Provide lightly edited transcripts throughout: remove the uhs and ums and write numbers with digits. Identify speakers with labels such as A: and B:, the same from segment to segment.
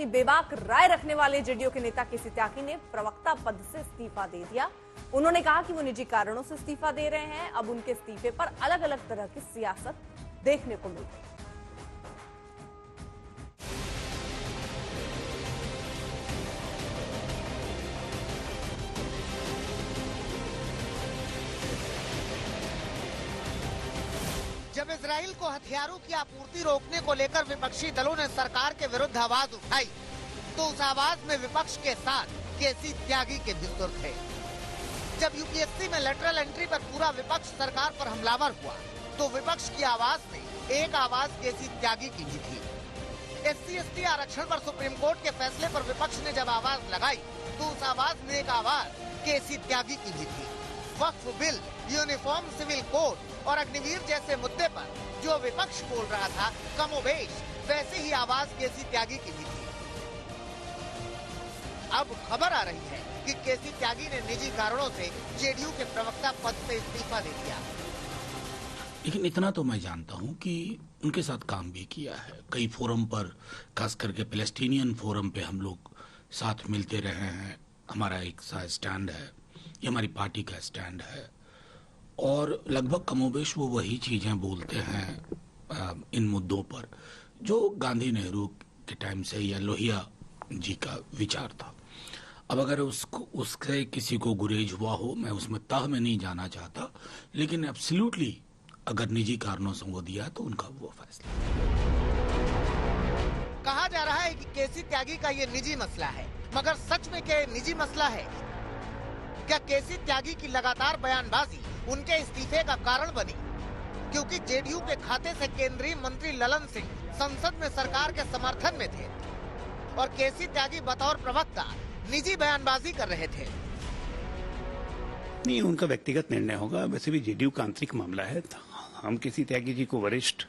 A: बेबाक राय रखने वाले जेडीयू के नेता केसी त्यागी ने प्रवक्ता पद से इस्तीफा दे दिया। उन्होंने कहा कि वो निजी कारणों से इस्तीफा दे रहे हैं। अब उनके इस्तीफे पर अलग अलग तरह की सियासत देखने को मिल रही है।
B: जब इजराइल को हथियारों की आपूर्ति रोकने को लेकर विपक्षी दलों ने सरकार के विरुद्ध आवाज उठाई, तो उस आवाज में विपक्ष के साथ केसी त्यागी के भी सुर थे। जब यूपीएससी में लेटरल एंट्री पर पूरा विपक्ष सरकार पर हमलावर हुआ, तो विपक्ष की आवाज में एक आवाज केसी त्यागी की भी थी। SC/ST आरक्षण पर सुप्रीम कोर्ट के फैसले पर विपक्ष ने जब आवाज लगाई, तो उस आवाज में एक आवाज केसी त्यागी की भी थी। वक्फ बिल, यूनिफॉर्म सिविल कोड और अग्निवीर जैसे मुद्दे पर जो विपक्ष बोल रहा था, कमोबेश वैसे ही आवाज केसी त्यागी की भी थी। अब खबर आ रही है कि केसी त्यागी ने निजी कारणों से जेडीयू के प्रवक्ता पद से इस्तीफा दे दिया।
C: लेकिन इतना तो मैं जानता हूं कि उनके साथ काम भी किया है कई फोरम पर, खास करके पैलेस्टीनियन फोरम पे हम लोग साथ मिलते रहे हैं। हमारा एक सा स्टैंड है, ये हमारी पार्टी का स्टैंड है, और लगभग कमोबेश वो वही चीजें बोलते हैं इन मुद्दों पर जो गांधी नेहरू के टाइम से या लोहिया जी का विचार था। अब अगर उससे किसी को गुरेज हुआ हो, मैं उसमें तह में नहीं जाना चाहता, लेकिन एब्सोल्युटली अगर निजी कारणों से वो दिया तो उनका वो फैसला।
B: कहा जा रहा है कि केसी त्यागी का ये निजी मसला है, मगर सच में क्या ये निजी मसला है? क्या केसी त्यागी की लगातार बयानबाजी उनके इस्तीफे का कारण बनी? क्योंकि जेडीयू के खाते से केंद्रीय मंत्री ललन सिंह संसद में सरकार के समर्थन में थे और केसी त्यागी बतौर प्रवक्ता निजी बयानबाजी कर रहे थे।
D: नहीं, उनका व्यक्तिगत निर्णय होगा। वैसे भी जेडीयू का आंतरिक मामला है। हम केसी त्यागी जी को वरिष्ठ,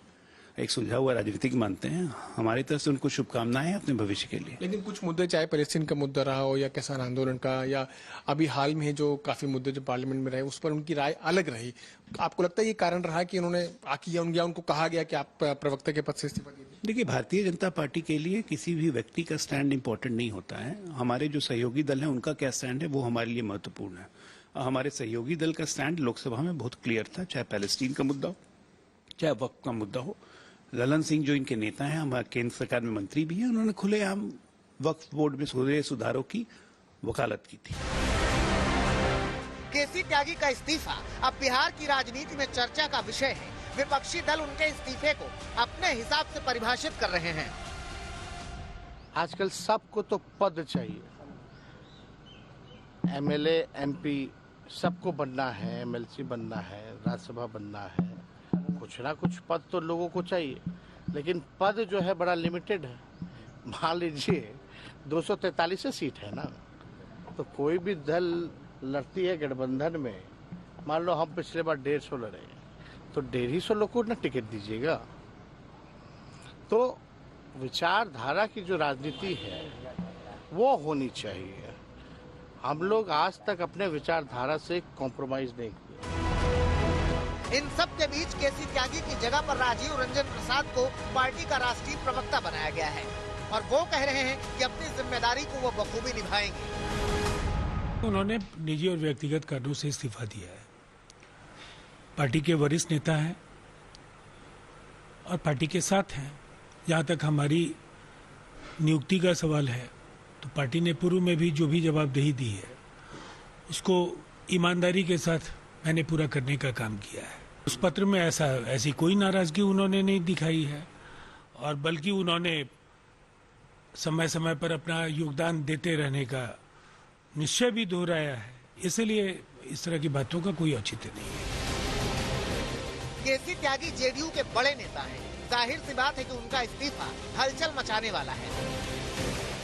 D: एक सुलझा हुआ राजनीतिक मानते हैं। हमारी तरफ से उनको शुभकामनाएं अपने भविष्य के लिए।
E: लेकिन कुछ मुद्दे, चाहे पैलेस्टीन का मुद्दा रहा हो या किसान आंदोलन का, या अभी हाल में जो काफी मुद्दे जो पार्लियामेंट में रहे, उस पर उनकी राय अलग रही। आपको लगता है ये कारण रहा कि उन्होंने उनको कहा गया कि आप प्रवक्ता के पद से इस्तीफा दीजिए?
D: देखिए, भारतीय जनता पार्टी के लिए किसी भी व्यक्ति का स्टैंड इम्पोर्टेंट नहीं होता है। हमारे जो सहयोगी दल है उनका क्या स्टैंड है वो हमारे लिए महत्वपूर्ण है। हमारे सहयोगी दल का स्टैंड लोकसभा में बहुत क्लियर था, चाहे पैलेस्टीन का मुद्दा हो, चाहे वक्फ का मुद्दा हो। ललन सिंह जो इनके नेता हैं, हमारे केंद्र सरकार में मंत्री भी हैं, उन्होंने खुलेआम वक्फ बोर्ड में हुए सुधारों की वकालत की थी।
B: केसी त्यागी का इस्तीफा अब बिहार की राजनीति में चर्चा का विषय है। विपक्षी दल उनके इस्तीफे को अपने हिसाब से परिभाषित कर रहे हैं।
F: आजकल सबको तो पद चाहिए, MLA, MP सबको बनना है, MLC बनना है, राज्यसभा बनना है, कुछ ना कुछ पद तो लोगों को चाहिए। लेकिन पद जो है बड़ा लिमिटेड है। मान लीजिए 243 सीट है ना, तो कोई भी दल लड़ती है गठबंधन में, मान लो हम पिछले बार 150 लड़े, तो 150 लोग को ना टिकट दीजिएगा। तो विचारधारा की जो राजनीति है वो होनी चाहिए। हम लोग आज तक अपने विचारधारा से कॉम्प्रोमाइज नहीं किए।
B: इन सब के बीच केसी त्यागी की जगह पर राजीव रंजन प्रसाद को पार्टी का राष्ट्रीय प्रवक्ता बनाया गया है और वो कह रहे हैं कि अपनी जिम्मेदारी को वो बखूबी निभाएंगे।
G: उन्होंने निजी और व्यक्तिगत कारणों से इस्तीफा दिया है। पार्टी के वरिष्ठ नेता हैं और पार्टी के साथ हैं। जहाँ तक हमारी नियुक्ति का सवाल है, तो पार्टी ने पूर्व में भी जो भी जवाबदेही दी है उसको ईमानदारी के साथ मैंने पूरा करने का काम किया है। उस पत्र में ऐसी कोई नाराजगी उन्होंने नहीं दिखाई है, और बल्कि उन्होंने समय समय पर अपना योगदान देते रहने का निश्चय भी दोहराया है। इसलिए इस तरह की बातों का कोई औचित्य नहीं है।
B: केसी त्यागी जेडीयू के बड़े नेता हैं। जाहिर सी बात है कि उनका इस्तीफा हलचल मचाने वाला है।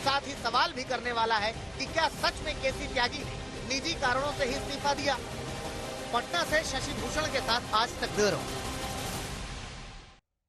B: साथ ही सवाल भी करने वाला है कि क्या सच में केसी त्यागी ने निजी कारणों से ही इस्तीफा दिया। पटना से शशि भूषण के साथ आज तक ब्यूरो।